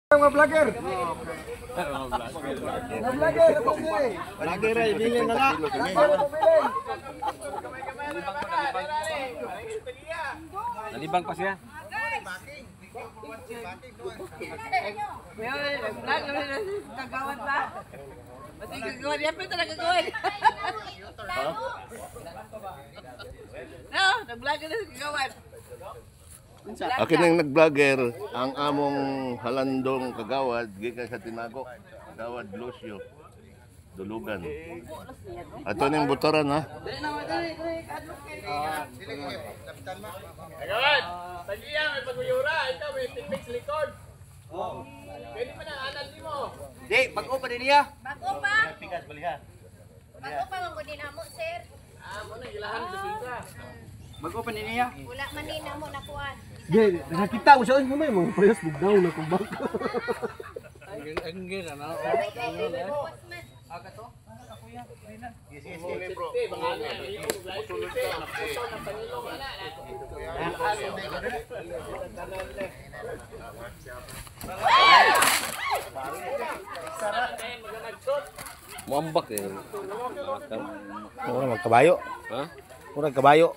Mga vlogger. Mga vlogger, ako si. Vlogger ay bilin na na. Nalibang pa siya. Vlog naman kagawad ba? Pati kagawad yan pa talaga kagawad. No, nag-vlog na sa kagawad. Akin ang nag-vlogger, ang among halandong kagawad, gikan sa Tinago, kagawad Lucio, Dulugan. Ato ning butoran ha. Kagawad, tagiya may paguyura, ikaw may tipik sa likod. Pwede pa na anan di mo. Di, bago pa din niya. Bago pa? Bago pa mo din amo, sir. Mo na ilahan sa sisa. Bago pa din niya. Wala man din amo nakuan. Di, nakakita ko siya. May mga prayers bugnaw na kung bangko. Ang gila na. Muambak eh. Murag kabayo. Ha? Murag kabayo.